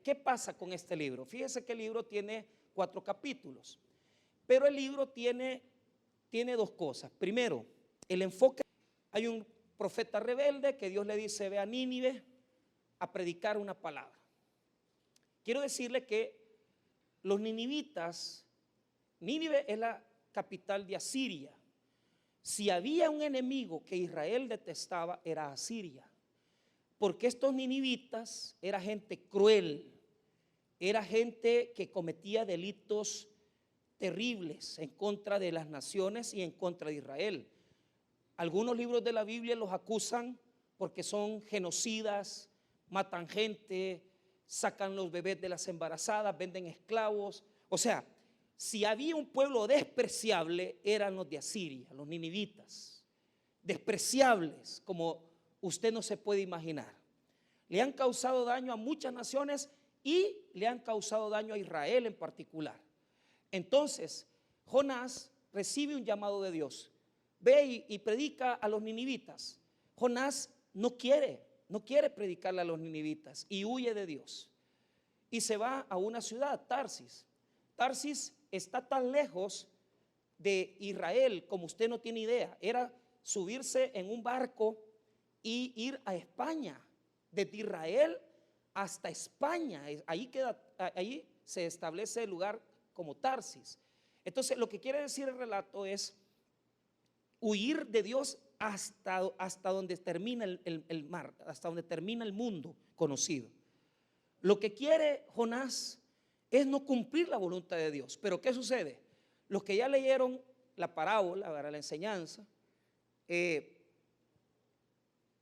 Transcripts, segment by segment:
¿qué pasa con este libro? Fíjese que el libro tiene 4 capítulos, pero el libro tiene 2 cosas. Primero, el enfoque. Hay un profeta rebelde que Dios le dice: ve a Nínive a predicar una palabra. Quiero decirle que los ninivitas, Nínive es la capital de Asiria. Si había un enemigo que Israel detestaba, era Asiria, porque estos ninivitas era gente cruel, era gente que cometía delitos terribles en contra de las naciones y en contra de Israel. Algunos libros de la Biblia los acusan porque son genocidas, matan gente, sacan los bebés de las embarazadas, venden esclavos. O sea, si había un pueblo despreciable, eran los de Asiria, los ninivitas. Despreciables como usted no se puede imaginar. Le han causado daño a muchas naciones y le han causado daño a Israel en particular. Entonces, Jonás recibe un llamado de Dios. Ve y predica a los ninivitas. Jonás no quiere predicarle a los ninivitas y huye de Dios. Y se va a una ciudad, Tarsis. Tarsis está tan lejos de Israel como usted no tiene idea. Era subirse en un barco y ir a España. Desde Israel hasta España. Ahí se establece el lugar como Tarsis. Entonces, lo que quiere decir el relato es huir de Dios hasta donde termina el mar, hasta donde termina el mundo conocido. Lo que quiere Jonás es no cumplir la voluntad de Dios. Pero ¿qué sucede? Los que ya leyeron la parábola, la enseñanza, en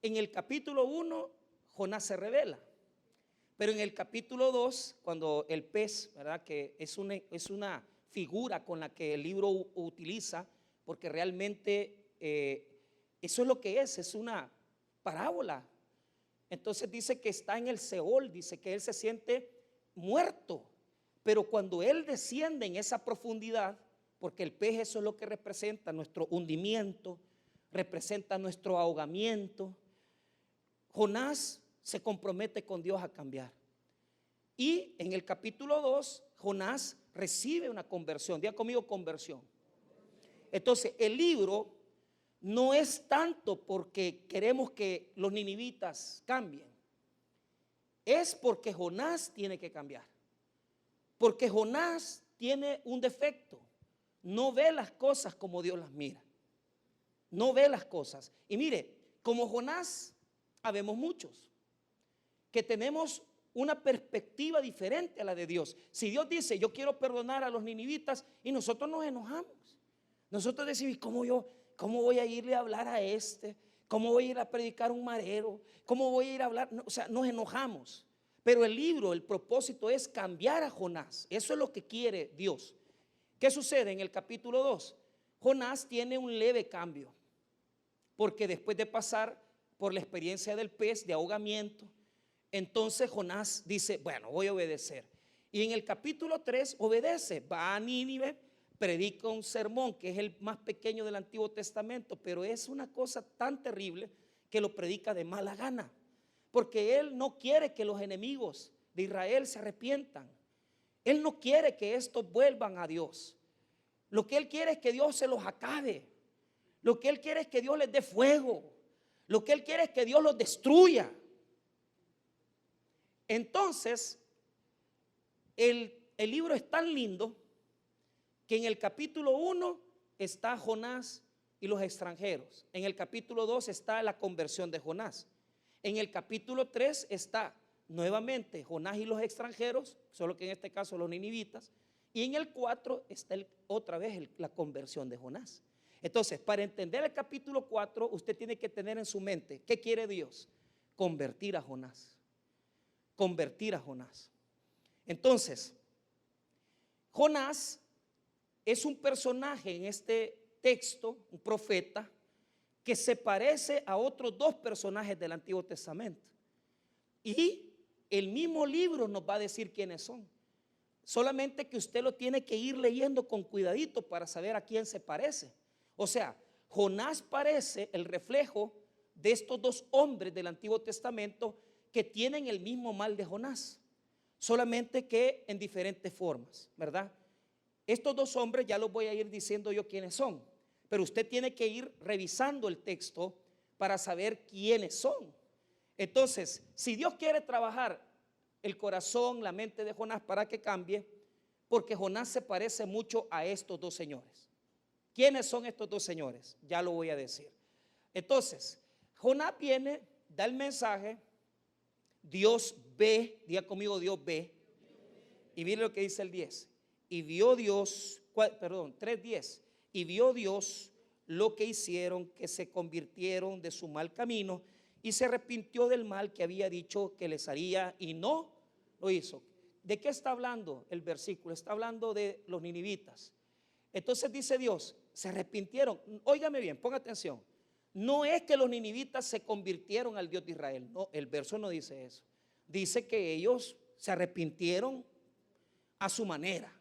el capítulo 1 Jonás se revela, pero en el capítulo 2, cuando el pez, ¿verdad?, que es una figura con la que el libro utiliza, porque realmente eso es lo que es una parábola. Entonces dice que está en el Seol, dice que él se siente muerto, pero cuando él desciende en esa profundidad, porque el pez eso es lo que representa, nuestro hundimiento, representa nuestro ahogamiento, Jonás se compromete con Dios a cambiar. Y en el capítulo 2, Jonás recibe una conversión. Diga conmigo, conversión. Entonces, el libro no es tanto porque queremos que los ninivitas cambien, es porque Jonás tiene que cambiar. Porque Jonás tiene un defecto, no ve las cosas como Dios las mira, no ve las cosas. Y mire, como Jonás, habemos muchos que tenemos una perspectiva diferente a la de Dios. Si Dios dice: yo quiero perdonar a los ninivitas, y nosotros nos enojamos, nosotros decimos: ¿cómo voy a irle a hablar a este? ¿Cómo voy a ir a predicar un marero? ¿Cómo voy a ir a hablar? O sea, nos enojamos. Pero el libro, el propósito es cambiar a Jonás. Eso es lo que quiere Dios. ¿Qué sucede en el capítulo 2? Jonás tiene un leve cambio, porque después de pasar por la experiencia del pez, de ahogamiento, entonces Jonás dice: bueno, voy a obedecer. Y en el capítulo 3 obedece, va a Nínive, predica un sermón que es el más pequeño del Antiguo Testamento, pero es una cosa tan terrible que lo predica de mala gana, porque él no quiere que los enemigos de Israel se arrepientan. Él no quiere que estos vuelvan a Dios. Lo que él quiere es que Dios se los acabe. Lo que él quiere es que Dios les dé fuego. Lo que él quiere es que Dios los destruya. Entonces, el libro es tan lindo que en el capítulo 1 está Jonás y los extranjeros. En el capítulo 2 está la conversión de Jonás. En el capítulo 3 está nuevamente Jonás y los extranjeros, solo que en este caso los ninivitas. Y en el 4 está otra vez la conversión de Jonás. Entonces, para entender el capítulo 4, usted tiene que tener en su mente: ¿qué quiere Dios? Convertir a Jonás. Convertir a Jonás. Entonces, Jonás es un personaje en este texto, un profeta, que se parece a otros 2 personajes del Antiguo Testamento. Y el mismo libro nos va a decir quiénes son. Solamente que usted lo tiene que ir leyendo con cuidadito para saber a quién se parece. O sea, Jonás parece el reflejo de estos 2 hombres del Antiguo Testamento que tienen el mismo mal de Jonás. solamente que en diferentes formas, ¿verdad? Estos dos hombres ya los voy a ir diciendo yo quiénes son, pero usted tiene que ir revisando el texto para saber quiénes son. Entonces, si Dios quiere trabajar el corazón, la mente de Jonás para que cambie, porque Jonás se parece mucho a estos dos señores. ¿Quiénes son estos dos señores? Ya lo voy a decir. Entonces, Jonás viene, da el mensaje, Dios ve, diga conmigo, Dios ve, y mire lo que dice el 10. Y vio Dios, 3:10, y vio Dios lo que hicieron, que se convirtieron de su mal camino y se arrepintió del mal que había dicho que les haría y no lo hizo. ¿De qué está hablando el versículo? Está hablando de los ninivitas. Entonces dice Dios, se arrepintieron. Óigame bien, ponga atención. No es que los ninivitas se convirtieron al Dios de Israel. No, el verso no dice eso. Dice que ellos se arrepintieron a su manera.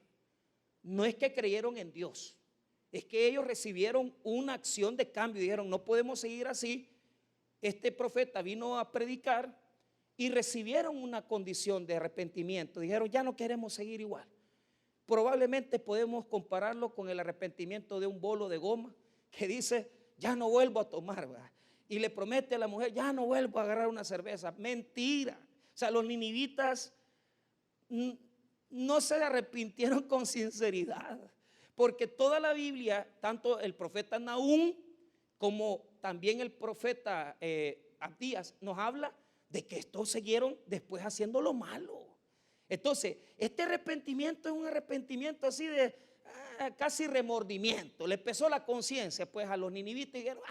No es que creyeron en Dios. Es que ellos recibieron una acción de cambio. Dijeron, no podemos seguir así. Este profeta vino a predicar y recibieron una condición de arrepentimiento. Dijeron, ya no queremos seguir igual. Probablemente podemos compararlo con el arrepentimiento de un bolo de goma que dice, ya no vuelvo a tomar, ¿verdad? Y le promete a la mujer, ya no vuelvo a agarrar una cerveza. Mentira. O sea, los ninivitas no se arrepintieron con sinceridad, porque toda la Biblia, tanto el profeta Nahum como también el profeta Abdías, nos habla de que estos siguieron después haciendo lo malo. Entonces, este arrepentimiento es un arrepentimiento así de casi remordimiento. Le pesó la conciencia pues a los ninivitas y dijeron,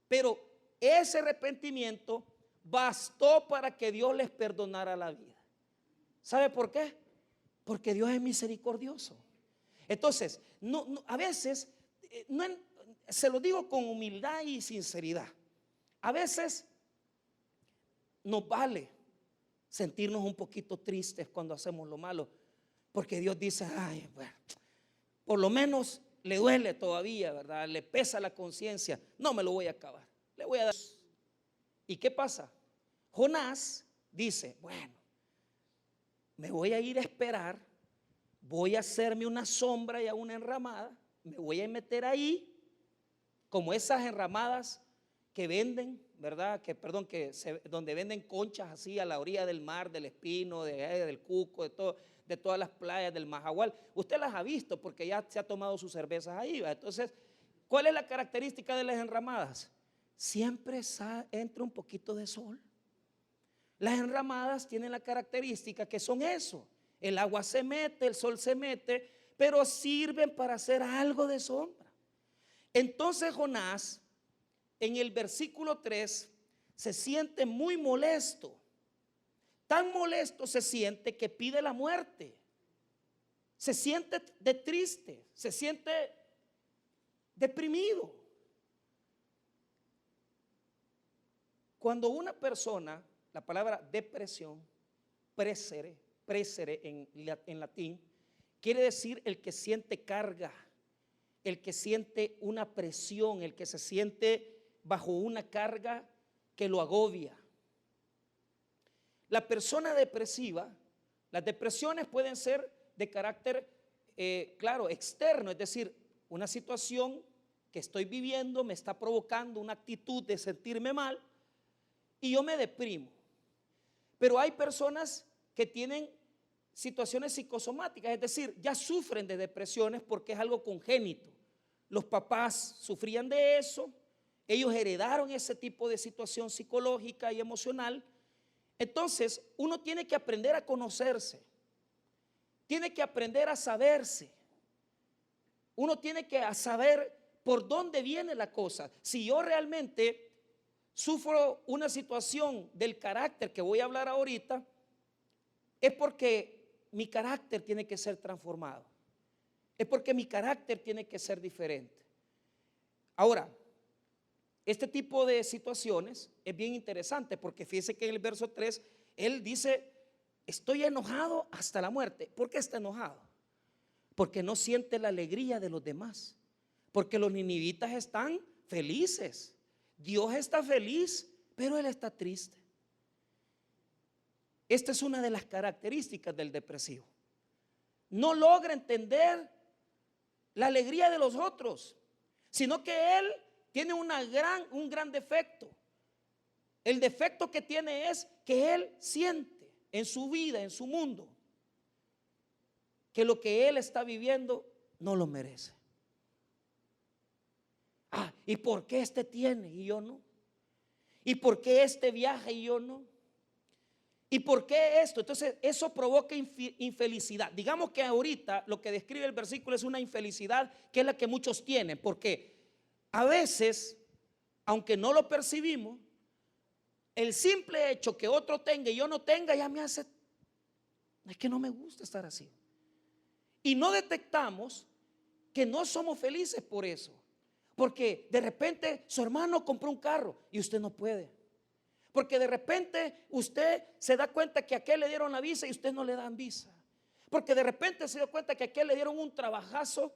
pero ese arrepentimiento bastó para que Dios les perdonara la vida. ¿Sabe por qué? Porque Dios es misericordioso. Entonces, a veces, se lo digo con humildad y sinceridad, a veces nos vale sentirnos un poquito tristes cuando hacemos lo malo, porque Dios dice, ay, bueno, por lo menos le duele todavía, ¿verdad? Le pesa la conciencia, no me lo voy a acabar, le voy a dar. ¿Y qué pasa? Jonás dice, bueno, me voy a ir a esperar, voy a hacerme una sombra y a una enramada, me voy a meter ahí, como esas enramadas que venden, ¿verdad? Donde venden conchas así a la orilla del mar, del Espino, del Cuco, de todas las playas del Majagual. Usted las ha visto porque ya se ha tomado sus cervezas ahí, ¿verdad? Entonces, ¿cuál es la característica de las enramadas? Siempre entra un poquito de sol. Las enramadas tienen la característica que son eso. El agua se mete, el sol se mete, pero sirven para hacer algo de sombra. Entonces Jonás, en el versículo 3, se siente muy molesto. Tan molesto se siente que pide la muerte. Se siente triste, se siente deprimido. Cuando una persona, la palabra depresión, presere en latín, quiere decir el que siente carga, el que siente una presión, el que se siente bajo una carga que lo agobia. La persona depresiva, las depresiones pueden ser de carácter, claro, externo, es decir, una situación que estoy viviendo me está provocando una actitud de sentirme mal y yo me deprimo. Pero hay personas que tienen situaciones psicosomáticas, es decir, ya sufren de depresiones porque es algo congénito. Los papás sufrían de eso, ellos heredaron ese tipo de situación psicológica y emocional. Entonces, uno tiene que aprender a conocerse, tiene que aprender a saberse, uno tiene que saber por dónde viene la cosa. Si yo realmente sufro una situación del carácter que voy a hablar ahorita, es porque mi carácter tiene que ser transformado, es porque mi carácter tiene que ser diferente. Ahora, este tipo de situaciones es bien interesante porque fíjese que en el verso 3 él dice, estoy enojado hasta la muerte. ¿Por qué está enojado? Porque no siente la alegría de los demás, porque los ninivitas están felices, Dios está feliz, pero él está triste. esta es una de las características del depresivo. No logra entender la alegría de los otros, sino que él tiene un gran defecto. El defecto que tiene es que él siente en su vida, en su mundo, que lo que él está viviendo no lo merece. ¿Y por qué este tiene y yo no? ¿Y por qué este viaja y yo no? ¿Y por qué esto? Entonces eso provoca infelicidad. Digamos que ahorita lo que describe el versículo es una infelicidad que es la que muchos tienen, porque a veces, aunque no lo percibimos, el simple hecho que otro tenga y yo no tenga ya me hace, es que no me gusta estar así. Y no detectamos que no somos felices por eso. Porque de repente su hermano compró un carro y usted no puede. Porque de repente usted se da cuenta que a aquel le dieron la visa y usted no le dan visa. Porque de repente se dio cuenta que a aquel le dieron un trabajazo,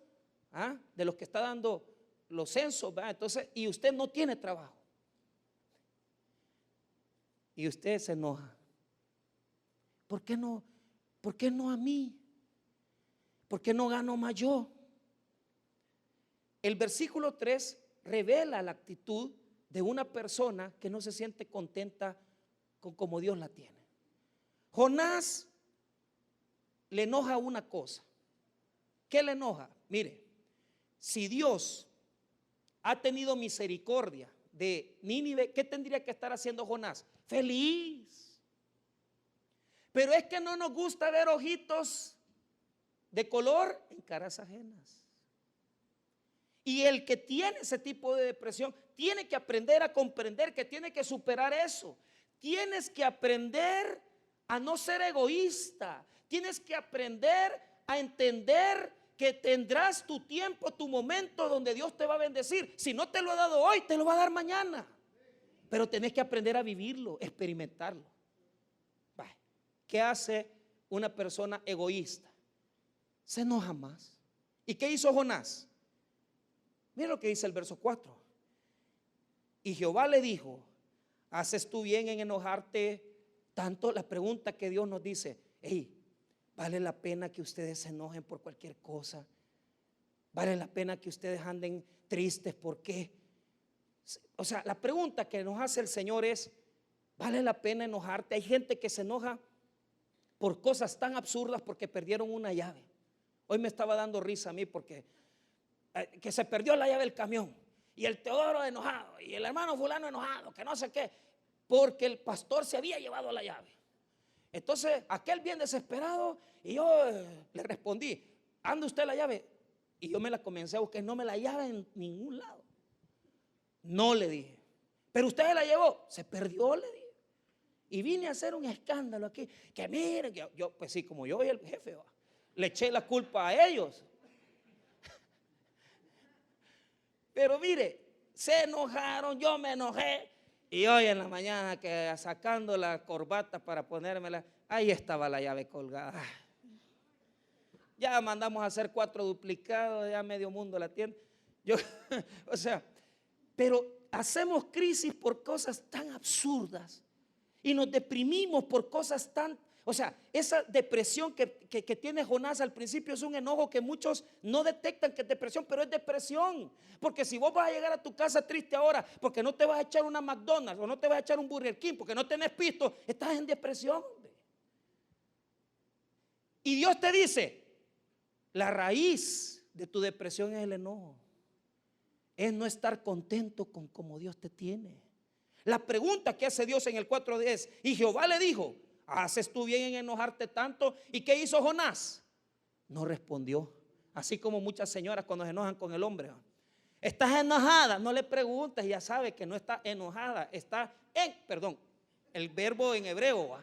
de los que está dando los censos, entonces, y usted no tiene trabajo. Y usted se enoja. ¿Por qué no? ¿Por qué no a mí? ¿Por qué no gano más yo? El versículo 3 revela la actitud de una persona que no se siente contenta con como Dios la tiene. Jonás le enoja una cosa. ¿Qué le enoja? Mire, si Dios ha tenido misericordia de Nínive, ¿qué tendría que estar haciendo Jonás? Feliz. Pero es que no nos gusta ver ojitos de color en caras ajenas. Y el que tiene ese tipo de depresión tiene que aprender a comprender que tiene que superar eso. Tienes que aprender a no ser egoísta. Tienes que aprender a entender que tendrás tu tiempo, tu momento donde Dios te va a bendecir. Si no te lo ha dado hoy, te lo va a dar mañana. Pero tenés que aprender a vivirlo, experimentarlo. ¿Qué hace una persona egoísta? Se enoja más. ¿Y qué hizo Jonás? Mira lo que dice el verso 4. Y Jehová le dijo: ¿haces tú bien en enojarte tanto? La pregunta que Dios nos dice: ¿vale la pena que ustedes se enojen por cualquier cosa? ¿Vale la pena que ustedes anden tristes? ¿Por qué? O sea, la pregunta que nos hace el Señor es: ¿vale la pena enojarte? Hay gente que se enoja por cosas tan absurdas porque perdieron una llave. Hoy me estaba dando risa a mí porque que se perdió la llave del camión y el Teodoro enojado y el hermano fulano enojado, que no sé qué, porque el pastor se había llevado la llave. Entonces aquel bien desesperado, y yo le respondí: ¿anda usted la llave? Y yo me la comencé a buscar, no me la llave en ningún lado. No, le dije. Pero usted la llevó. Se perdió, le dije. Y vine a hacer un escándalo aquí, que miren, que yo pues sí, como yo soy el jefe, le eché la culpa a ellos. Pero mire, se enojaron, yo me enojé. Y hoy en la mañana, que sacando la corbata para ponérmela, ahí estaba la llave colgada. Ya mandamos a hacer 4 duplicados, ya medio mundo la tiene. O sea, pero hacemos crisis por cosas tan absurdas y nos deprimimos por cosas tan... O sea, esa depresión que tiene Jonás al principio es un enojo que muchos no detectan que es depresión, pero es depresión. Porque si vos vas a llegar a tu casa triste ahora porque no te vas a echar una McDonald's o no te vas a echar un Burger King porque no tenés pisto, estás en depresión. Y Dios te dice: la raíz de tu depresión es el enojo. Es no estar contento con como Dios te tiene. La pregunta que hace Dios en el 4:10: y Jehová le dijo: ¿haces tú bien en enojarte tanto? ¿Y qué hizo Jonás? No respondió. Así como muchas señoras cuando se enojan con el hombre. ¿Estás enojada? No le preguntes, ya sabe que no está enojada. Está el verbo en hebreo.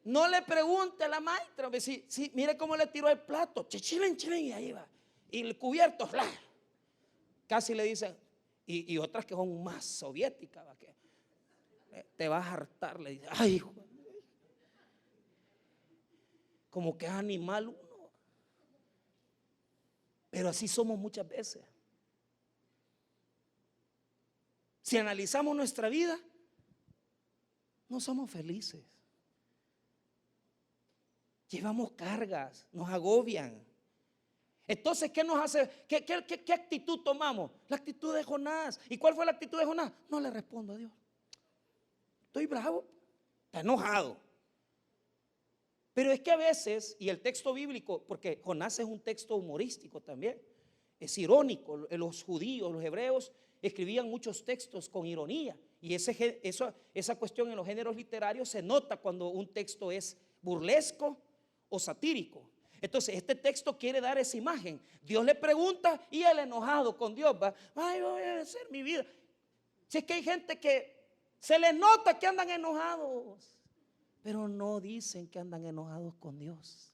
No le pregunte a la maestra. Sí, mire cómo le tiró el plato. Chilen, y ahí va. Y el cubierto, casi le dicen. Y otras que son más soviéticas, que te vas a hartar, le dice. Ay, hijo, como que es animal uno. Pero así somos muchas veces. Si analizamos nuestra vida, no somos felices. Llevamos cargas, nos agobian. Entonces, ¿qué nos hace? ¿Qué actitud tomamos? La actitud de Jonás. ¿Y cuál fue la actitud de Jonás? No le respondo a Dios. Estoy bravo, está enojado. Pero es que a veces, y el texto bíblico, porque Jonás es un texto humorístico también, es irónico. Los judíos, los hebreos escribían muchos textos con ironía. Y esa cuestión en los géneros literarios se nota cuando un texto es burlesco o satírico. Entonces este texto quiere dar esa imagen. Dios le pregunta y él enojado con Dios va, ay, voy a hacer mi vida. Si es que hay gente que se les nota que andan enojados, pero no dicen que andan enojados con Dios,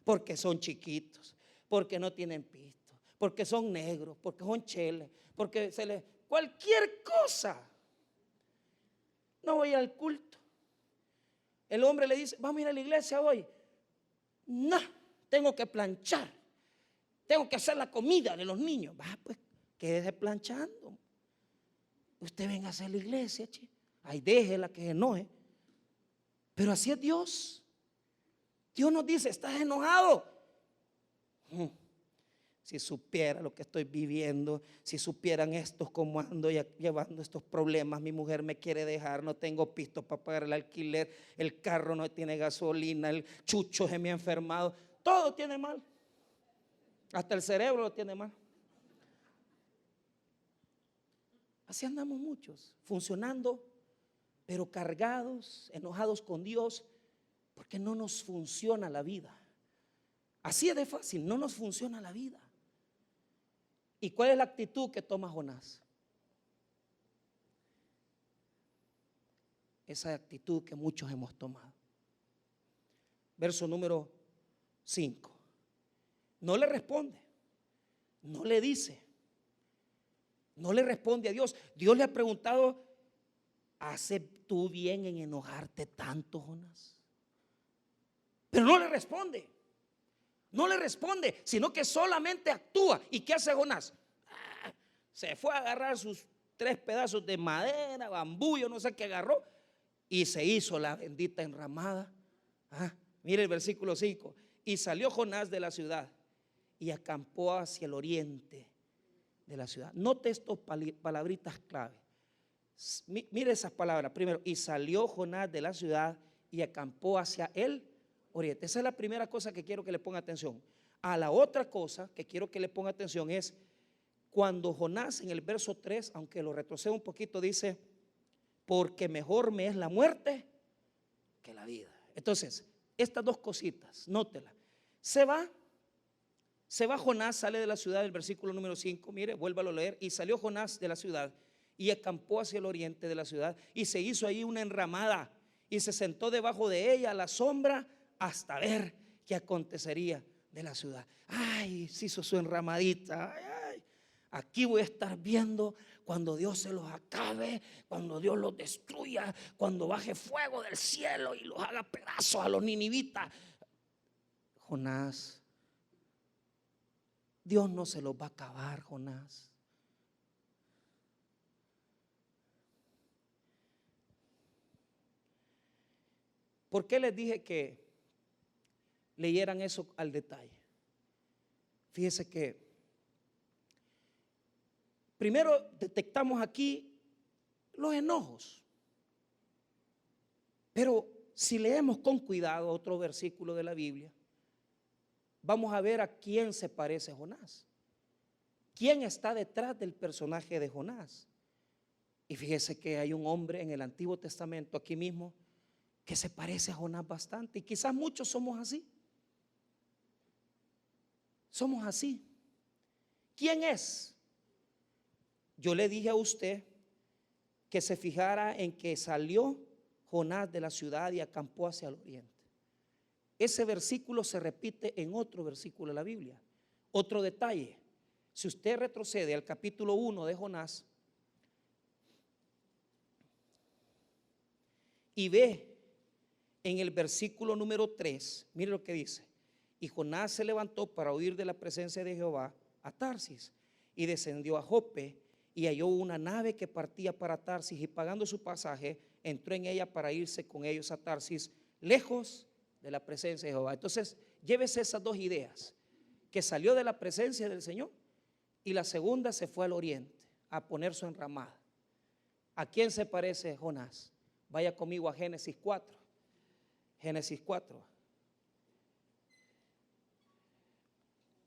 porque son chiquitos, porque no tienen pisto, porque son negros, porque son cheles, porque cualquier cosa. No voy al culto. El hombre le dice, vamos a ir a la iglesia hoy. No, tengo que planchar, tengo que hacer la comida de los niños. Va, pues quédese planchando. Usted venga a hacer la iglesia, che. Ay, déjela que se enoje. Pero así es Dios. Dios nos dice, ¿estás enojado? Si supiera lo que estoy viviendo, si supieran estos cómo ando llevando estos problemas, mi mujer me quiere dejar, no tengo pisto para pagar el alquiler, el carro no tiene gasolina, el chucho se me ha enfermado, todo tiene mal, hasta el cerebro lo tiene mal. Así andamos muchos, funcionando, pero cargados, enojados con Dios, porque no nos funciona la vida. Así es de fácil, no nos funciona la vida. ¿Y cuál es la actitud que toma Jonás? Esa actitud que muchos hemos tomado. Verso número 5. No le responde, no le dice, no le responde a Dios. Dios le ha preguntado, ¿haces tú bien en enojarte tanto, Jonás? Pero no le responde. No le responde, sino que solamente actúa. ¿Y qué hace Jonás? Se fue a agarrar sus 3 pedazos de madera, bambú, yo no sé qué agarró, y se hizo la bendita enramada. Mire el versículo 5. Y salió Jonás de la ciudad y acampó hacia el oriente de la ciudad. Note estas palabritas clave. Mire esas palabras. Primero, y salió Jonás de la ciudad y acampó hacia el oriente. Esa es la primera cosa que quiero que le ponga atención. A la otra cosa que quiero que le ponga atención es cuando Jonás en el verso 3, aunque lo retroceda un poquito, dice, porque mejor me es la muerte que la vida. Entonces, estas dos cositas, nótela. Se va Jonás, sale de la ciudad, el versículo número 5, mire, vuélvalo a leer. Y salió Jonás de la ciudad y acampó hacia el oriente de la ciudad y se hizo ahí una enramada y se sentó debajo de ella a la sombra hasta ver qué acontecería de la ciudad. Ay, se hizo su enramadita. Ay, aquí voy a estar viendo cuando Dios se los acabe, cuando Dios los destruya, cuando baje fuego del cielo y los haga pedazos a los ninivitas. Jonás, Dios no se los va a acabar, Jonás. ¿Por qué les dije que leyeran eso al detalle? Fíjese que primero detectamos aquí los enojos, pero si leemos con cuidado otro versículo de la Biblia, vamos a ver a quién se parece Jonás, quién está detrás del personaje de Jonás. Y fíjese que hay un hombre en el Antiguo Testamento aquí mismo que se parece a Jonás bastante, y quizás muchos somos así. Somos así. ¿Quién es? Yo le dije a usted que se fijara en que salió Jonás de la ciudad y acampó hacia el oriente. Ese versículo se repite en otro versículo de la Biblia. Otro detalle, si usted retrocede al capítulo 1 de Jonás y ve en el versículo número 3, mire lo que dice. Y Jonás se levantó para huir de la presencia de Jehová a Tarsis y descendió a Jope y halló una nave que partía para Tarsis, y pagando su pasaje entró en ella para irse con ellos a Tarsis, lejos de la presencia de Jehová. Entonces llévese esas dos ideas, que salió de la presencia del Señor, y la segunda se fue al oriente a poner su enramada. ¿A quién se parece Jonás? Vaya conmigo a Génesis 4. Génesis 4.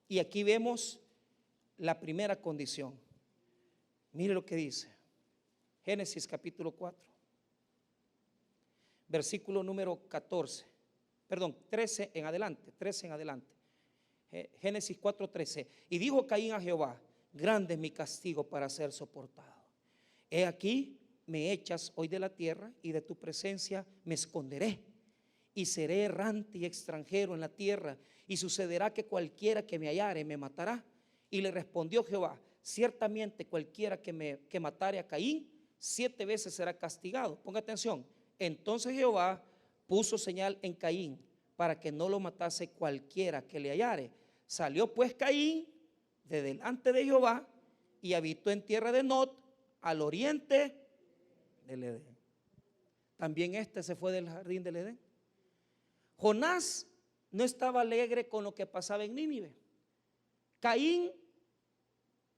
Y aquí vemos la primera condición. Mire lo que dice Génesis capítulo 4, versículo número 13 en adelante, Génesis 4:13. Y dijo Caín a Jehová: grande es mi castigo para ser soportado. He aquí, me echas hoy de la tierra, y de tu presencia me esconderé, y seré errante y extranjero en la tierra, y sucederá que cualquiera que me hallare me matará. Y le respondió Jehová: ciertamente cualquiera que matare a Caín 7 veces será castigado. Ponga atención. Entonces Jehová puso señal en Caín para que no lo matase cualquiera que le hallare. Salió pues Caín de delante de Jehová y habitó en tierra de Nod, al oriente del Edén. También este se fue del jardín del Edén. Jonás no estaba alegre con lo que pasaba en Nínive. Caín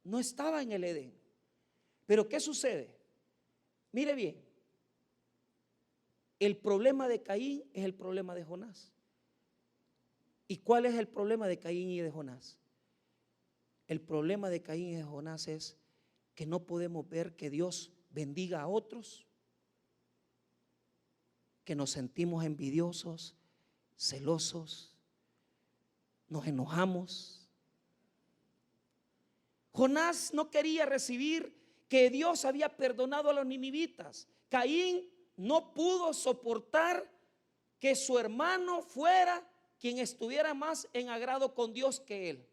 no estaba en el Edén. Pero ¿qué sucede? Mire bien, el problema de Caín es el problema de Jonás. ¿Y cuál es el problema de Caín y de Jonás? El problema de Caín y de Jonás es que no podemos ver que Dios bendiga a otros, que nos sentimos envidiosos, celosos, nos enojamos. Jonás no quería recibir que Dios había perdonado a los ninivitas. Caín no pudo soportar que su hermano fuera quien estuviera más en agrado con Dios que él.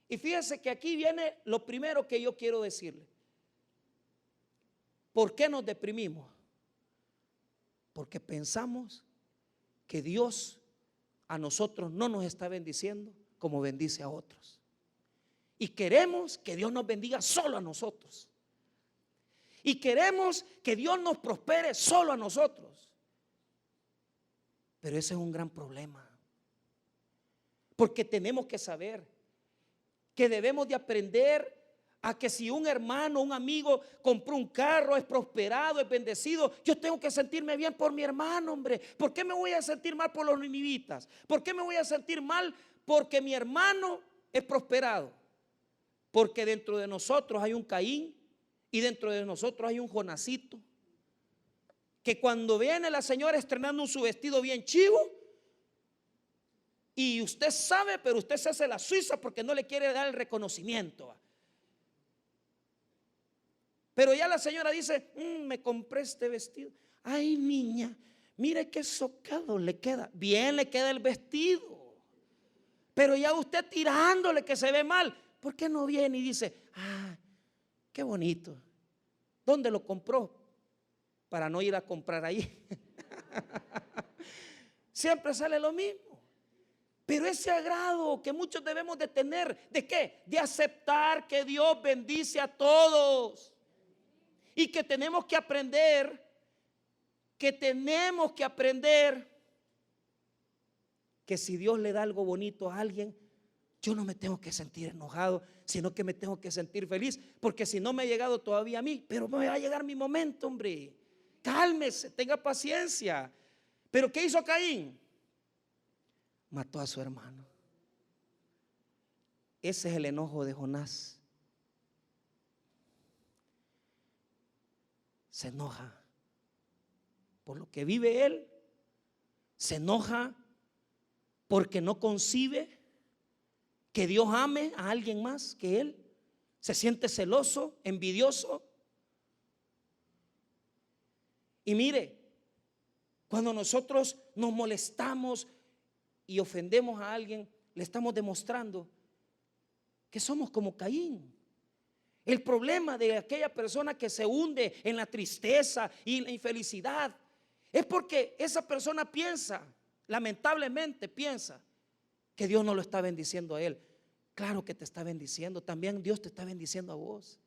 Y fíjese que aquí viene lo primero que yo quiero decirle. ¿Por qué nos deprimimos? Porque pensamos que Dios a nosotros no nos está bendiciendo como bendice a otros. Y queremos que Dios nos bendiga solo a nosotros. Y queremos que Dios nos prospere solo a nosotros. Pero ese es un gran problema. Porque tenemos que saber que debemos de aprender a que si un hermano, un amigo compró un carro, es prosperado, es bendecido, yo tengo que sentirme bien por mi hermano, hombre. ¿Por qué me voy a sentir mal por los ninivitas? ¿Por qué me voy a sentir mal porque mi hermano es prosperado? Porque dentro de nosotros hay un Caín y dentro de nosotros hay un Jonasito, que cuando viene la señora estrenando su vestido bien chivo, y usted sabe, pero usted se hace la suiza porque no le quiere dar el reconocimiento. Pero ya la señora dice: me compré este vestido. Ay, niña, mire qué socado le queda. Bien le queda el vestido, pero ya usted tirándole que se ve mal. ¿Por qué no viene y dice: qué bonito? ¿Dónde lo compró? Para no ir a comprar ahí. Siempre sale lo mismo. Pero ese agrado que muchos debemos de tener, ¿de qué? De aceptar que Dios bendice a todos. Y que tenemos que aprender, que si Dios le da algo bonito a alguien, yo no me tengo que sentir enojado, sino que me tengo que sentir feliz. Porque si no me ha llegado todavía a mí, pero me va a llegar mi momento, hombre. Cálmese, tenga paciencia. Pero ¿qué hizo Caín? Mató a su hermano. Ese es el enojo de Jonás. Se enoja por lo que vive él. Se enoja porque no concibe que Dios ame a alguien más que él. Se siente celoso, envidioso. Y mire, cuando nosotros nos molestamos y ofendemos a alguien, le estamos demostrando que somos como Caín. El problema de aquella persona que se hunde en la tristeza y la infelicidad es porque esa persona piensa, lamentablemente piensa, que Dios no lo está bendiciendo a él. Claro que te está bendiciendo, también Dios te está bendiciendo a vos.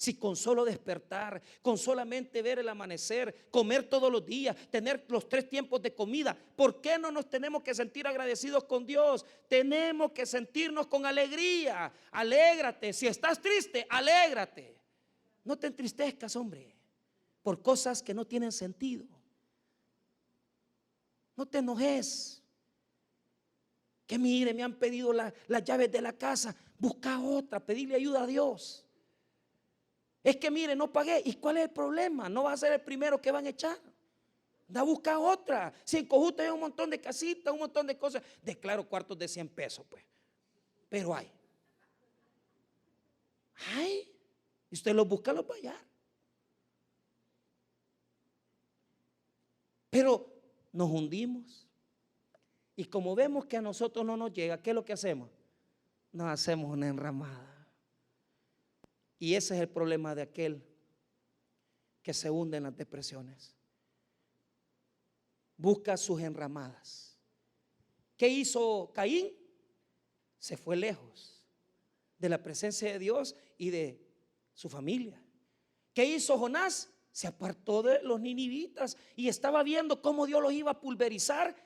Si con solo despertar, con solamente ver el amanecer, comer todos los días, tener los 3 tiempos de comida, ¿por qué no nos tenemos que sentir agradecidos con Dios? Tenemos que sentirnos con alegría. Alégrate. Si estás triste, alégrate. No te entristezcas, hombre, por cosas que no tienen sentido. No te enojes. Que mire, me han pedido las llaves de la casa. Busca otra, pedirle ayuda a Dios. Es que mire, no pagué. ¿Y cuál es el problema? No va a ser el primero que van a echar. Da a buscar otra. Si en Cojuta hay un montón de casitas, un montón de cosas. Declaro cuartos de 100 pesos, pues. Pero hay. Y usted los busca, los va a hallar. Pero nos hundimos. Y como vemos que a nosotros no nos llega, ¿qué es lo que hacemos? Nos hacemos una enramada. Y ese es el problema de aquel que se hunde en las depresiones. Busca sus enramadas. ¿Qué hizo Caín? Se fue lejos de la presencia de Dios y de su familia. ¿Qué hizo Jonás? Se apartó de los ninivitas y estaba viendo cómo Dios los iba a pulverizar.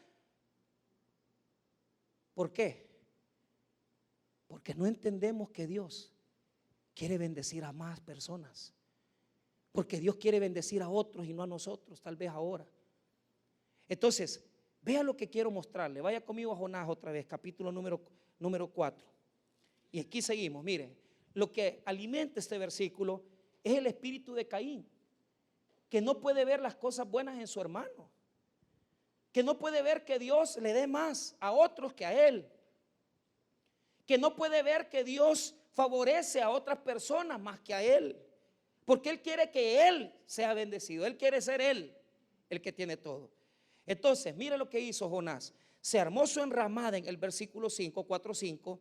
¿Por qué? Porque no entendemos que Dios quiere bendecir a más personas. Porque Dios quiere bendecir a otros y no a nosotros, tal vez ahora. Entonces, vea lo que quiero mostrarle. Vaya conmigo a Jonás otra vez, capítulo número 4. Y aquí seguimos. Mire, lo que alimenta este versículo es el espíritu de Caín, que no puede ver las cosas buenas en su hermano, que no puede ver que Dios le dé más a otros que a él, que no puede ver que Dios favorece a otras personas más que a él, porque él quiere que él sea bendecido, él quiere ser él el que tiene todo. Entonces, mire lo que hizo Jonás. Se armó su enramada en el versículo 5, 4, 5,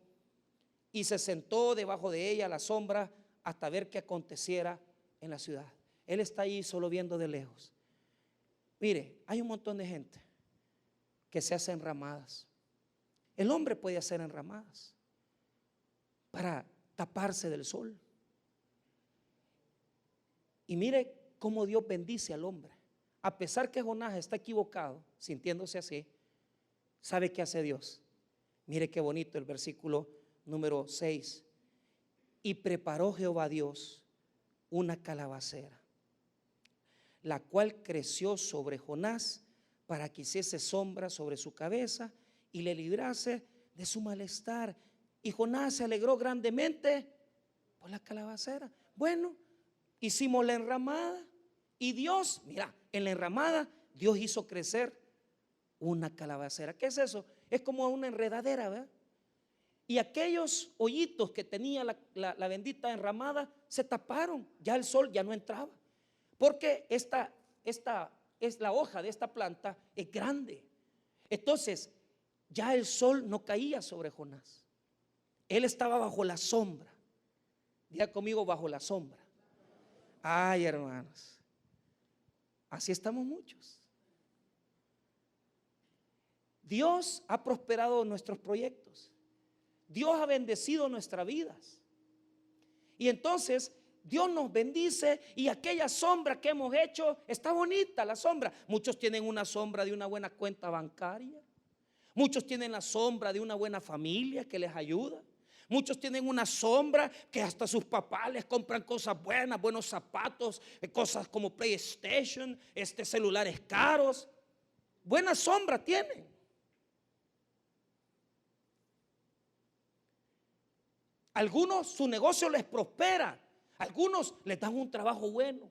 y se sentó debajo de ella a la sombra hasta ver qué aconteciera en la ciudad. Él está ahí solo viendo de lejos. Mire, hay un montón de gente que se hace enramadas. El hombre puede hacer enramadas para taparse del sol. Y mire cómo Dios bendice al hombre. A pesar que Jonás está equivocado, sintiéndose así, ¿sabe qué hace Dios? Mire qué bonito el versículo número 6. Y preparó Jehová Dios una calabacera, la cual creció sobre Jonás para que hiciese sombra sobre su cabeza y le librase de su malestar. Y Jonás se alegró grandemente por la calabacera. Bueno, hicimos la enramada y Dios, mira, en la enramada Dios hizo crecer una calabacera. ¿Qué es eso? Es como una enredadera, ¿verdad? Y aquellos hoyitos que tenía la bendita enramada se taparon. Ya el sol ya no entraba, porque esta es la hoja de esta planta, es grande. Entonces ya el sol no caía sobre Jonás. Él estaba bajo la sombra. Diga conmigo, bajo la sombra. Ay, hermanos, así estamos muchos. Dios ha prosperado nuestros proyectos. Dios ha bendecido nuestras vidas. Y entonces Dios nos bendice y aquella sombra que hemos hecho está bonita, la sombra. Muchos tienen una sombra de una buena cuenta bancaria. Muchos tienen la sombra de una buena familia que les ayuda. Muchos tienen una sombra que hasta sus papás les compran cosas buenas, buenos zapatos, cosas como PlayStation, celulares caros. Buena sombra tienen. Algunos su negocio les prospera, algunos les dan un trabajo bueno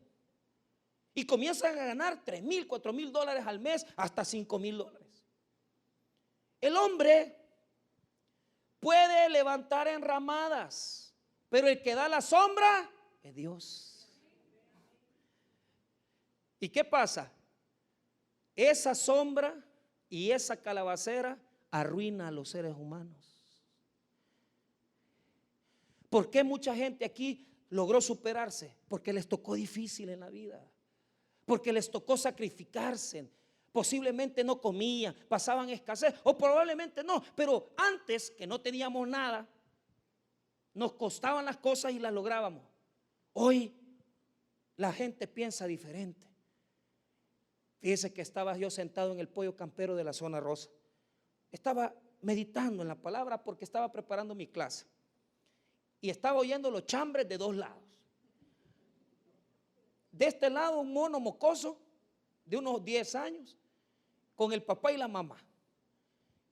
y comienzan a ganar $3,000, $4,000 al mes, hasta $5,000. El hombre puede levantar enramadas, pero el que da la sombra es Dios. ¿Y qué pasa? Esa sombra y esa calabacera arruina a los seres humanos. ¿Por qué mucha gente aquí logró superarse? Porque les tocó difícil en la vida, porque les tocó sacrificarse. Posiblemente no comían, pasaban escasez, o probablemente no, pero antes, que no teníamos nada, nos costaban las cosas y las lográbamos. Hoy la gente piensa diferente. Fíjese que estaba yo sentado en el pollo campero de la zona rosa. Estaba meditando en la palabra porque estaba preparando mi clase. Y estaba oyendo los chambres de dos lados. De este lado un mono mocoso de unos 10 años con el papá y la mamá.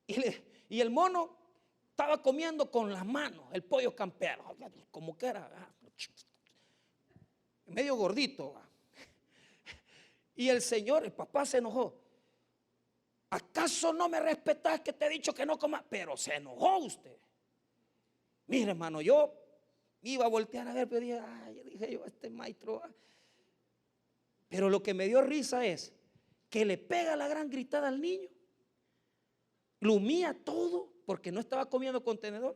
Y el mono estaba comiendo con las manos el pollo campero, como que era medio gordito. Y el papá se enojó. ¿Acaso no me respetas que te he dicho que no comas? Pero se enojó usted. Mire, hermano, yo iba a voltear a ver, pero dije yo, este maestro. Pero lo que me dio risa es que le pega la gran gritada al niño, lo humilla todo porque no estaba comiendo con tenedor,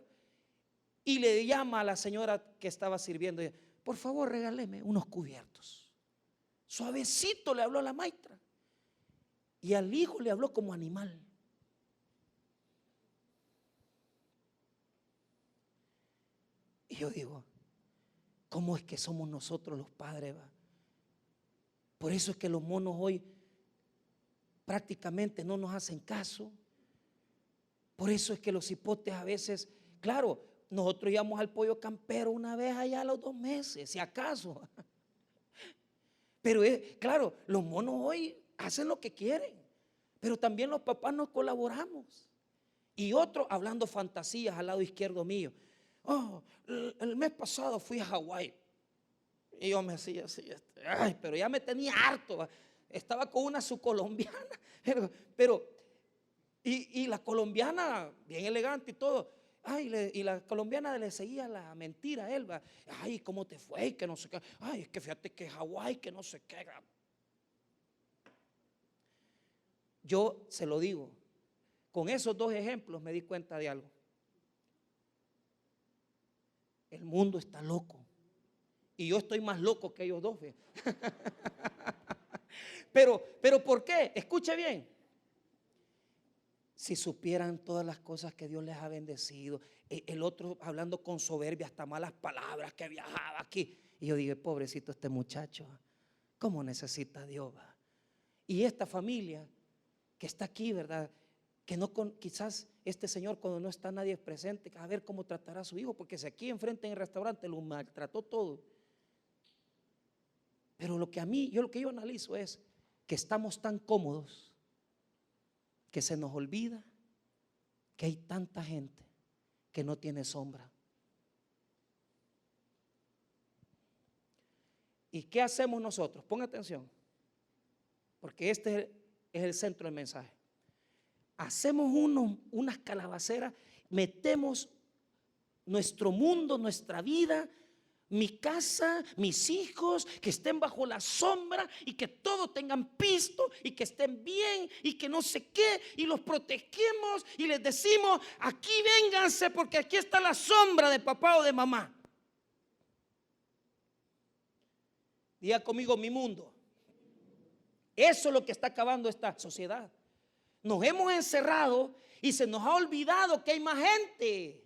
y le llama a la señora que estaba sirviendo, por favor regáleme unos cubiertos. Suavecito le habló a la maestra, y al hijo le habló como animal. Y yo digo, ¿cómo es que somos nosotros los padres? Por eso es que los monos hoy prácticamente no nos hacen caso. Por eso es que los hipotes a veces, claro, nosotros íbamos al pollo campero una vez allá a los 2 meses, si acaso. Pero claro, los monos hoy hacen lo que quieren, pero también los papás nos colaboramos. Y otro hablando fantasías al lado izquierdo mío. El mes pasado fui a Hawái. Y yo me hacía así, pero ya me tenía harto. Estaba con una subcolombiana, y la colombiana bien elegante y todo. Y la colombiana le seguía la mentira a él. ¿Cómo te fue? Y que no sé qué. Es que fíjate que Hawái, que no sé qué. Yo se lo digo, con esos 2 ejemplos me di cuenta de algo. El mundo está loco. Y yo estoy más loco que ellos 2. Pero ¿por qué? Escuche bien. Si supieran todas las cosas que Dios les ha bendecido. El otro hablando con soberbia, hasta malas palabras, que viajaba aquí. Y yo dije, pobrecito este muchacho, ¿cómo necesita a Dios? Y esta familia que está aquí, ¿verdad? Que no quizás este señor cuando no está nadie presente, a ver cómo tratará a su hijo, porque si aquí enfrente en el restaurante lo maltrató todo. Pero lo que yo analizo es que estamos tan cómodos que se nos olvida que hay tanta gente que no tiene sombra. ¿Y qué hacemos nosotros? Ponga atención, porque este es el centro del mensaje. Hacemos unas calabaceras, metemos nuestro mundo, nuestra vida, mi casa, mis hijos, que estén bajo la sombra y que todos tengan pisto y que estén bien y que no sé qué, y los protegemos y les decimos, aquí vénganse porque aquí está la sombra de papá o de mamá. Diga conmigo, mi mundo. Eso es lo que está acabando esta sociedad. Nos hemos encerrado y se nos ha olvidado que hay más gente.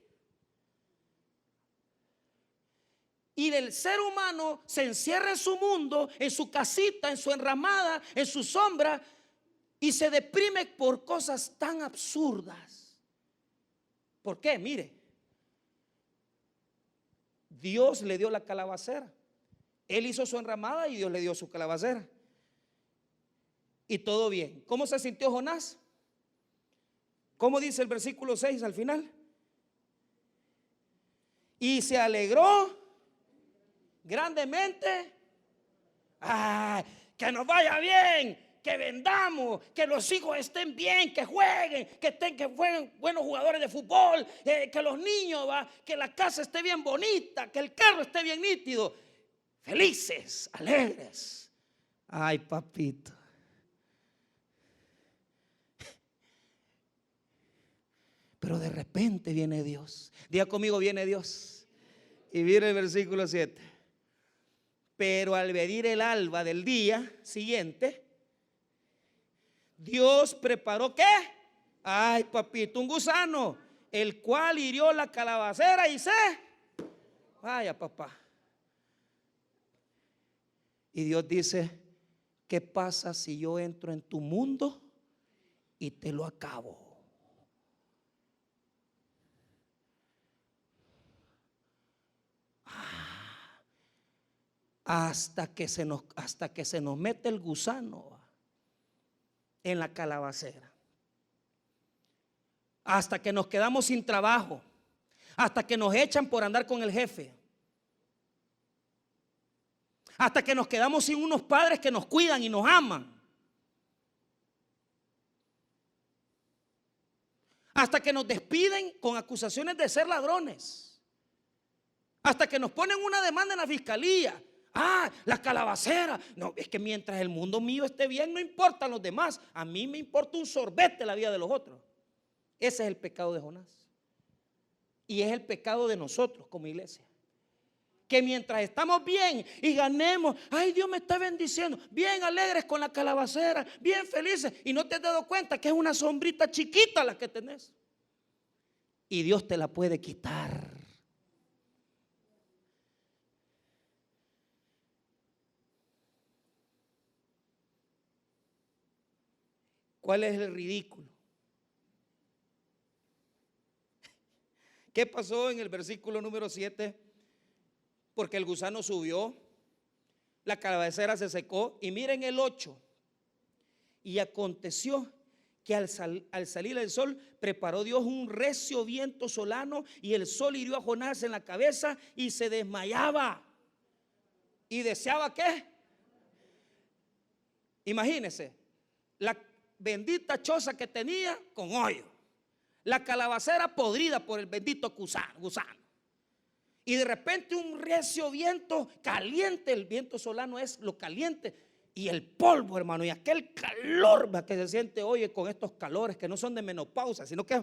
Y el ser humano se encierra en su mundo, en su casita, en su enramada, en su sombra, y se deprime por cosas tan absurdas. ¿Por qué? Mire, Dios le dio la calabacera. Él hizo su enramada y Dios le dio su calabacera. Y todo bien. ¿Cómo se sintió Jonás? ¿Cómo dice el versículo 6 al final? Y se alegró grandemente. Que nos vaya bien, que vendamos, que los hijos estén bien, que jueguen, que jueguen buenos jugadores de fútbol, que los niños, que la casa esté bien bonita, que el carro esté bien nítido. Felices, alegres. Ay, papito. Pero de repente viene Dios. Diga conmigo, viene Dios. Y viene el versículo 7. Pero al venir el alba del día siguiente, Dios preparó ¿qué? Ay, papito, un gusano, el cual hirió la calabacera y vaya, papá. Y Dios dice: ¿qué pasa si yo entro en tu mundo y te lo acabo? Hasta que se nos mete el gusano en la calabacera, hasta que nos quedamos sin trabajo, hasta que nos echan por andar con el jefe, hasta que nos quedamos sin unos padres que nos cuidan y nos aman, hasta que nos despiden con acusaciones de ser ladrones, hasta que nos ponen una demanda en la fiscalía. La calabacera. No, es que mientras el mundo mío esté bien, no importan los demás. A mí me importa un sorbete la vida de los otros. Ese es el pecado de Jonás. Y es el pecado de nosotros como iglesia. Que mientras estamos bien y ganemos, ay, Dios me está bendiciendo, bien alegres con la calabacera, bien felices, y no te has dado cuenta que es una sombrita chiquita la que tenés. Y Dios te la puede quitar. ¿Cuál es el ridículo? ¿Qué pasó en el versículo número 7? Porque el gusano subió, la calabacera se secó. Y miren el 8. Y aconteció que al salir el sol, preparó Dios un recio viento solano, y el sol hirió a Jonás en la cabeza y se desmayaba. ¿Y deseaba qué? Imagínense, la bendita choza que tenía con hoyo, la calabacera podrida por el bendito gusano, y de repente un recio viento caliente. El viento solano es lo caliente, y el polvo, hermano, y aquel calor que se siente hoy con estos calores que no son de menopausia, sino que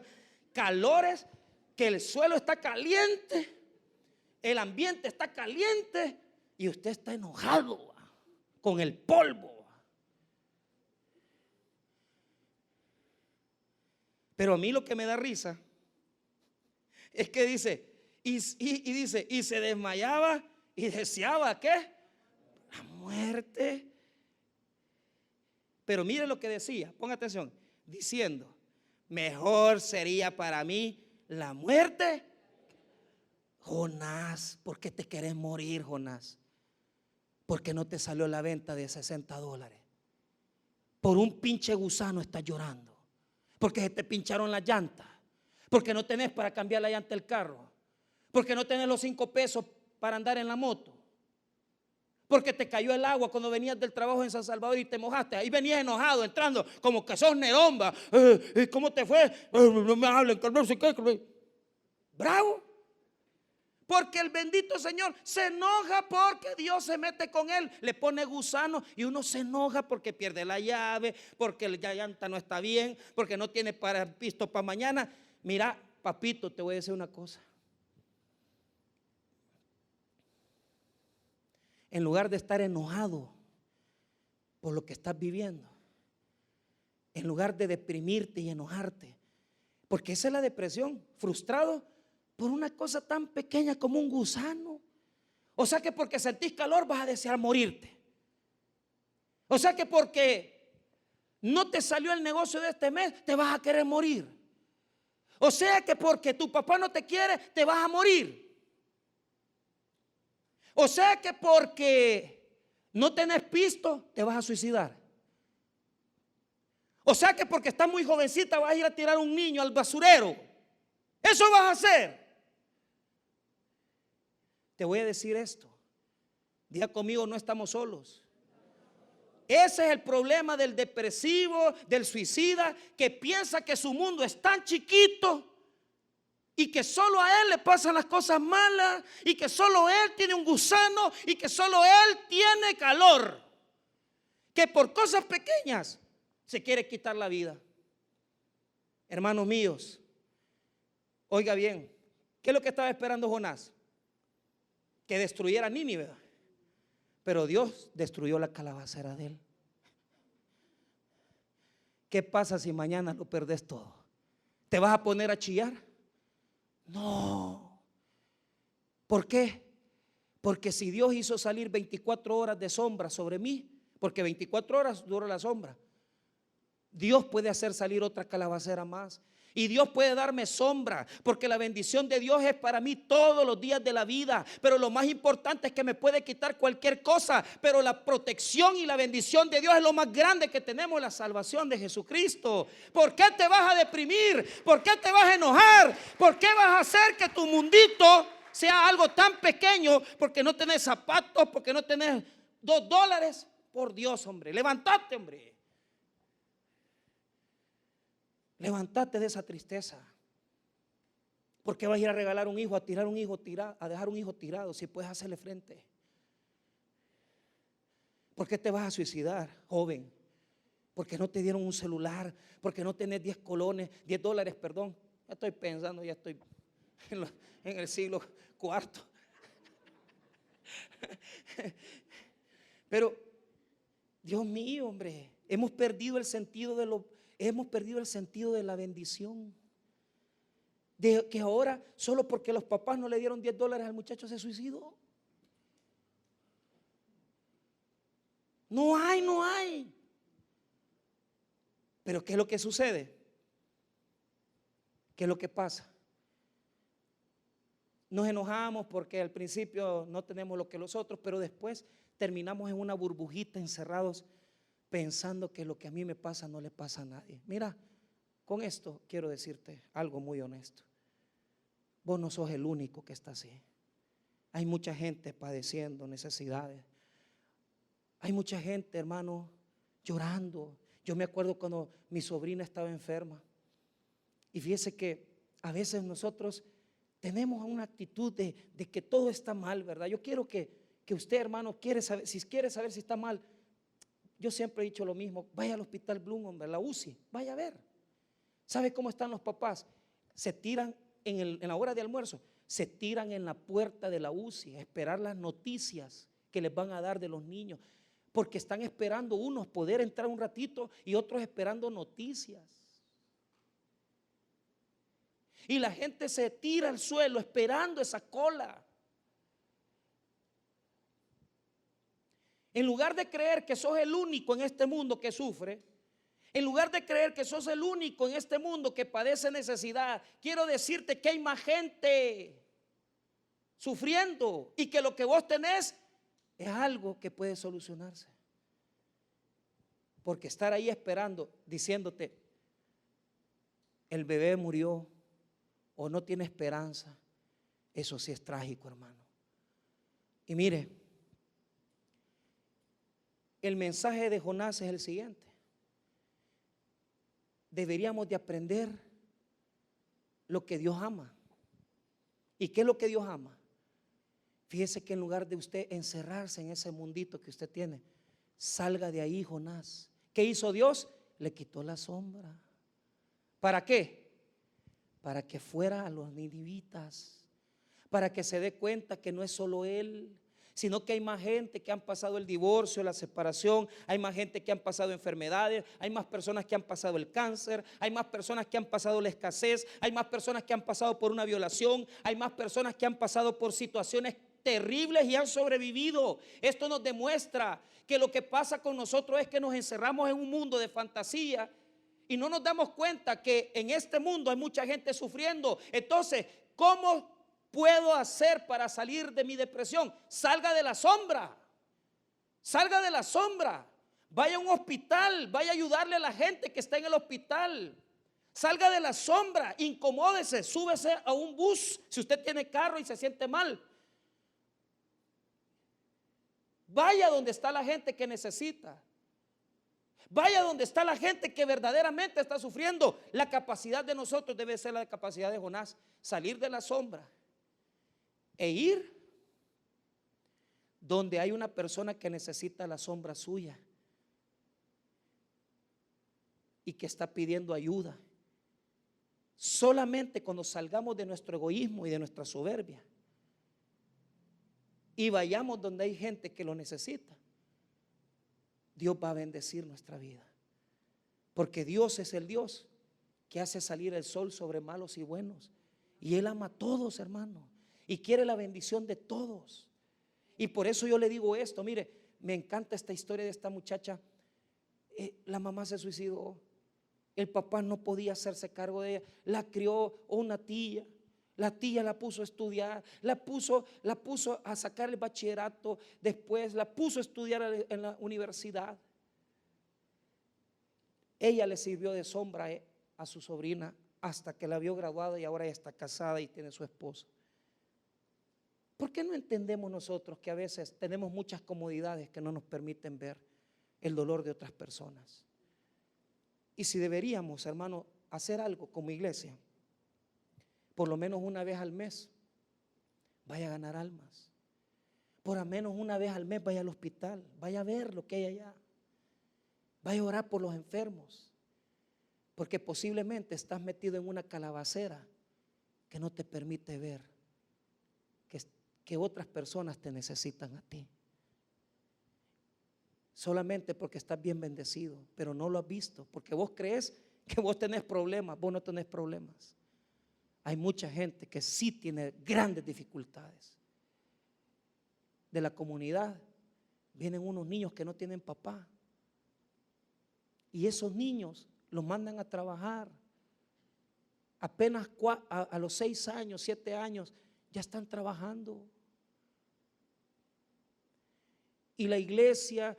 calores que el suelo está caliente, el ambiente está caliente, y usted está enojado con el polvo. Pero a mí lo que me da risa es que dice, y se desmayaba y deseaba ¿qué? La muerte. Pero mire lo que decía, ponga atención, diciendo: mejor sería para mí la muerte. Jonás, ¿por qué te querés morir, Jonás? Porque no te salió la venta de $60. Por un pinche gusano estás llorando. Porque se te pincharon las llantas, porque no tenés para cambiar la llanta del carro, porque no tenés los 5 pesos para andar en la moto, porque te cayó el agua cuando venías del trabajo en San Salvador y te mojaste. Ahí venías enojado, entrando como que sos Neromba. ¿Cómo te fue? No me hablen, no sé qué. Bravo. Porque el bendito Señor se enoja porque Dios se mete con él, le pone gusano, y uno se enoja porque pierde la llave, porque la llanta no está bien, porque no tiene para pisto para mañana. Mira, papito, te voy a decir una cosa. En lugar de estar enojado por lo que estás viviendo, en lugar de deprimirte y enojarte, porque esa es la depresión, frustrado por una cosa tan pequeña como un gusano. O sea que porque sentís calor vas a desear morirte. O sea que porque no te salió el negocio de este mes te vas a querer morir. O sea que porque tu papá no te quiere te vas a morir. O sea que porque no tenés pisto te vas a suicidar. O sea que porque estás muy jovencita vas a ir a tirar un niño al basurero. Eso vas a hacer. Te voy a decir esto. Diga conmigo: no estamos solos. Ese es el problema del depresivo, del suicida, que piensa que su mundo es tan chiquito y que solo a él le pasan las cosas malas, y que solo él tiene un gusano, y que solo él tiene calor, que por cosas pequeñas se quiere quitar la vida. Hermanos míos, oiga bien, ¿qué es lo que estaba esperando Jonás? Que destruyera Nínive, pero Dios destruyó la calabacera de él. ¿Qué pasa si mañana lo perdés todo? ¿Te vas a poner a chillar? No. ¿Por qué? Porque si Dios hizo salir 24 horas de sombra sobre mí, porque 24 horas dura la sombra, Dios puede hacer salir otra calabacera más. Y Dios puede darme sombra, porque la bendición de Dios es para mí todos los días de la vida. Pero lo más importante es que me puede quitar cualquier cosa, pero la protección y la bendición de Dios es lo más grande que tenemos, la salvación de Jesucristo. ¿Por qué te vas a deprimir? ¿Por qué te vas a enojar? ¿Por qué vas a hacer que tu mundito sea algo tan pequeño? Porque no tenés zapatos, porque no tenés $2. Por Dios, hombre, levantate, hombre. Levantate de esa tristeza. ¿Por qué vas a ir a regalar un hijo, a tirar un hijo tirado, a dejar un hijo tirado si puedes hacerle frente? ¿Por qué te vas a suicidar, joven? Porque no te dieron un celular, porque no tenés $10, perdón. Ya estoy pensando, ya estoy en el siglo IV. Pero, Dios mío, hombre, hemos perdido el sentido de la bendición. De que ahora, solo porque los papás no le dieron $10 al muchacho, se suicidó. No hay. Pero ¿qué es lo que sucede? ¿Qué es lo que pasa? Nos enojamos porque al principio no tenemos lo que los otros, pero después terminamos en una burbujita encerrados pensando que lo que a mí me pasa no le pasa a nadie. Mira, con esto quiero decirte algo muy honesto. Vos no sos el único que está así. Hay mucha gente padeciendo necesidades. Hay mucha gente, hermano, llorando. Yo me acuerdo cuando mi sobrina estaba enferma. Y fíjese que a veces nosotros tenemos una actitud de que todo está mal, ¿verdad? Yo quiero que usted, hermano, quiere saber si está mal. Yo siempre he dicho lo mismo: vaya al hospital Blum, hombre, la UCI, vaya a ver. ¿Sabe cómo están los papás? Se tiran en la hora de almuerzo, se tiran en la puerta de la UCI a esperar las noticias que les van a dar de los niños, porque están esperando unos poder entrar un ratito y otros esperando noticias. Y la gente se tira al suelo esperando esa cola. En lugar de creer que sos el único en este mundo que sufre, en lugar de creer que sos el único en este mundo que padece necesidad, quiero decirte que hay más gente sufriendo y que lo que vos tenés es algo que puede solucionarse. Porque estar ahí esperando, diciéndote el bebé murió o no tiene esperanza, eso sí es trágico, hermano. Y mire, el mensaje de Jonás es el siguiente: deberíamos de aprender lo que Dios ama. ¿Y qué es lo que Dios ama? Fíjese que en lugar de usted encerrarse en ese mundito que usted tiene, salga de ahí, Jonás. ¿Qué hizo Dios? Le quitó la sombra. ¿Para qué? Para que fuera a los ninivitas, para que se dé cuenta que no es solo él, sino que hay más gente que han pasado el divorcio, la separación, hay más gente que han pasado enfermedades, hay más personas que han pasado el cáncer, hay más personas que han pasado la escasez, hay más personas que han pasado por una violación, hay más personas que han pasado por situaciones terribles y han sobrevivido. Esto nos demuestra que lo que pasa con nosotros es que nos encerramos en un mundo de fantasía y no nos damos cuenta que en este mundo hay mucha gente sufriendo. Entonces, ¿cómo puedo hacer para salir de mi depresión? Salga de la sombra. Salga de la sombra. Vaya a un hospital, vaya a ayudarle a la gente que está en el hospital. Salga de la sombra, incomódese, súbese a un bus si usted tiene carro y se siente mal. Vaya donde está la gente que necesita. Vaya donde está la gente que verdaderamente está sufriendo. La capacidad de nosotros debe ser la capacidad de Jonás: salir de la sombra e ir donde hay una persona que necesita la sombra suya y que está pidiendo ayuda. Solamente cuando salgamos de nuestro egoísmo y de nuestra soberbia y vayamos donde hay gente que lo necesita, Dios va a bendecir nuestra vida. Porque Dios es el Dios que hace salir el sol sobre malos y buenos. Y Él ama a todos, hermano, y quiere la bendición de todos. Y por eso yo le digo esto, mire, me encanta esta historia de esta muchacha. La mamá se suicidó, el papá no podía hacerse cargo de ella, la crió una tía. La tía la puso a estudiar, la puso a sacar el bachillerato, después la puso a estudiar en la universidad. Ella le sirvió de sombra a su sobrina hasta que la vio graduada y ahora ya está casada y tiene su esposo. ¿Por qué no entendemos nosotros que a veces tenemos muchas comodidades que no nos permiten ver el dolor de otras personas? Y si deberíamos, hermano, hacer algo como iglesia, por lo menos una vez al mes, vaya a ganar almas. Por lo menos una vez al mes vaya al hospital, vaya a ver lo que hay allá. Vaya a orar por los enfermos, porque posiblemente estás metido en una calabacera que no te permite ver que otras personas te necesitan a ti. Solamente porque estás bien bendecido, pero no lo has visto, porque vos crees que vos tenés problemas. Vos no tenés problemas. Hay mucha gente que sí tiene grandes dificultades. De la comunidad vienen unos niños que no tienen papá, y esos niños los mandan a trabajar. Apenas a los 6 años, 7 años ya están trabajando. Y la iglesia,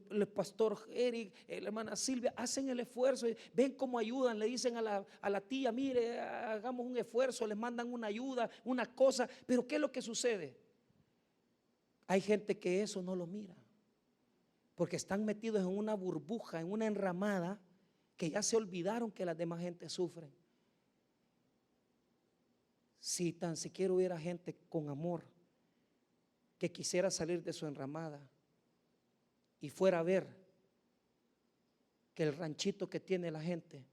el pastor Eric, la hermana Silvia hacen el esfuerzo, ven cómo ayudan, le dicen a la tía, mire, hagamos un esfuerzo, les mandan una ayuda, una cosa. Pero ¿qué es lo que sucede? Hay gente que eso no lo mira, porque están metidos en una burbuja, en una enramada, que ya se olvidaron que las demás gente sufren. Si tan siquiera hubiera gente con amor que quisiera salir de su enramada y fuera a ver que el ranchito que tiene la gente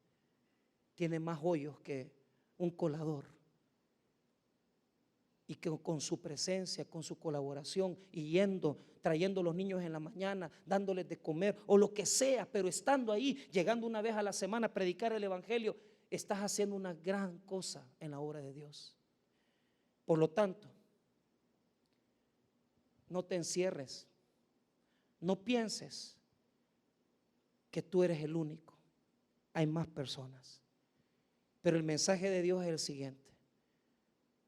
tiene más hoyos que un colador, y que con su presencia, con su colaboración, y trayendo a los niños en la mañana, dándoles de comer o lo que sea, pero estando ahí, llegando una vez a la semana a predicar el evangelio, estás haciendo una gran cosa en la obra de Dios. Por lo tanto, no te encierres, no pienses que tú eres el único. Hay más personas, pero el mensaje de Dios es el siguiente.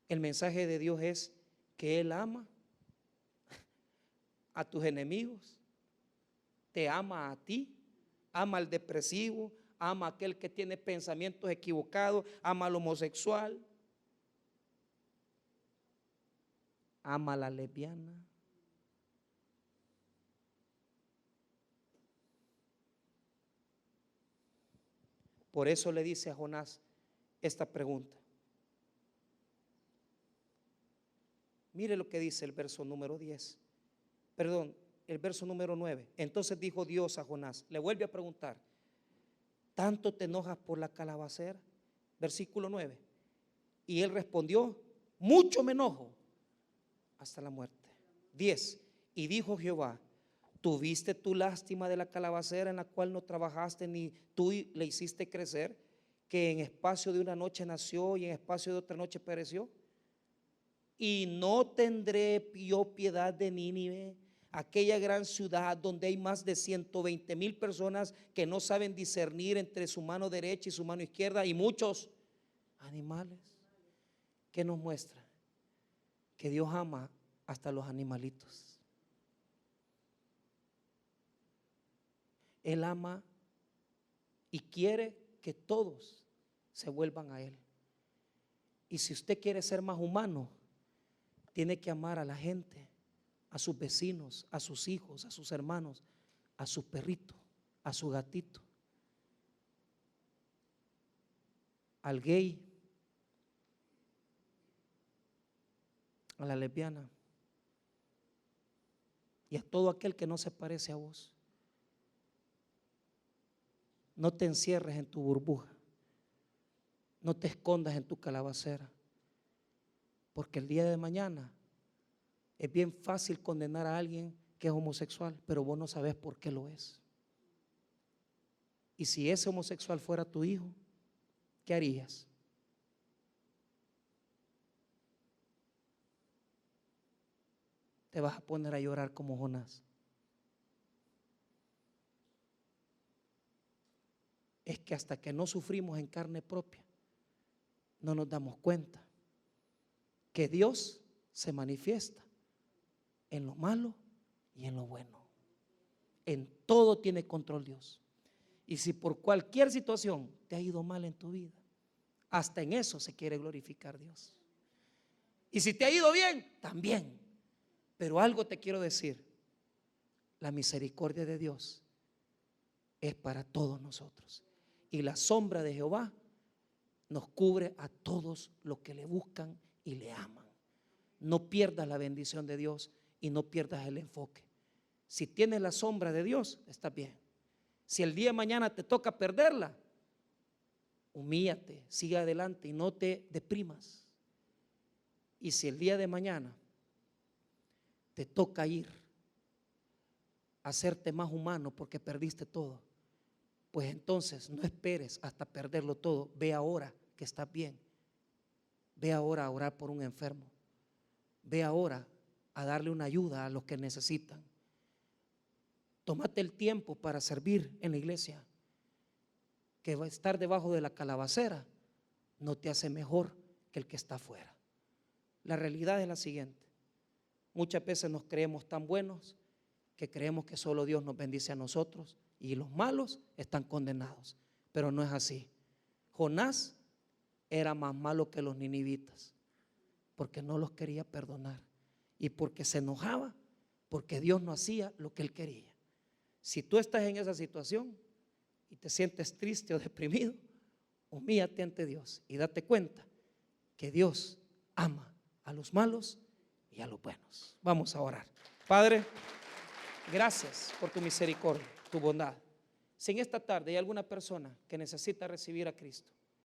El mensaje de Dios es que Él ama a tus enemigos, te ama a ti, ama al depresivo, ama a aquel que tiene pensamientos equivocados, ama al homosexual, ama a la lesbiana. Por eso le dice a Jonás esta pregunta. Mire lo que dice el verso número 10. Perdón, el verso número 9. Entonces dijo Dios a Jonás, le vuelve a preguntar, ¿tanto te enojas por la calabacera? Versículo 9. Y él respondió, mucho me enojo hasta la muerte. 10. Y dijo Jehová, ¿tuviste tu lástima de la calabacera en la cual no trabajaste ni tú le hiciste crecer, que en espacio de una noche nació y en espacio de otra noche pereció? Y no tendré yo piedad de Nínive, aquella gran ciudad donde hay más de 120,000 personas que no saben discernir entre su mano derecha y su mano izquierda, y muchos animales. ¿Qué nos muestra? Que Dios ama hasta los animalitos. Él ama y quiere que todos se vuelvan a Él. Y si usted quiere ser más humano, tiene que amar a la gente, a sus vecinos, a sus hijos, a sus hermanos, a su perrito, a su gatito, al gay, a la lesbiana y a todo aquel que no se parece a vos. No te encierres en tu burbuja, no te escondas en tu calabacera, porque el día de mañana es bien fácil condenar a alguien que es homosexual, pero vos no sabés por qué lo es. Y si ese homosexual fuera tu hijo, ¿qué harías? te vas a poner a llorar como Jonás. Es que hasta que no sufrimos en carne propia, no nos damos cuenta que Dios se manifiesta en lo malo y en lo bueno. En todo tiene control Dios. Y si por cualquier situación te ha ido mal en tu vida, hasta en eso se quiere glorificar Dios. Y si te ha ido bien, también. Pero algo te quiero decir: la misericordia de Dios es para todos nosotros. Y la sombra de Jehová nos cubre a todos los que le buscan y le aman. No pierdas la bendición de Dios y no pierdas el enfoque. Si tienes la sombra de Dios, estás bien. Si el día de mañana te toca perderla, humíllate, sigue adelante y no te deprimas. Y si el día de mañana te toca ir a hacerte más humano porque perdiste todo, pues entonces no esperes hasta perderlo todo. Ve ahora que estás bien. Ve ahora a orar por un enfermo. Ve ahora a darle una ayuda a los que necesitan. Tómate el tiempo para servir en la iglesia. Que estar debajo de la calabacera no te hace mejor que el que está afuera. La realidad es la siguiente: muchas veces nos creemos tan buenos que creemos que solo Dios nos bendice a nosotros y los malos están condenados. Pero no es así. Jonás era más malo que los ninivitas porque no los quería perdonar y porque se enojaba porque Dios no hacía lo que él quería. Si tú estás en esa situación y te sientes triste o deprimido, humíllate ante Dios y date cuenta que Dios ama a los malos y a los buenos. Vamos a orar. Padre, gracias por tu misericordia, tu bondad. Si en esta tarde hay alguna persona que necesita recibir a Cristo,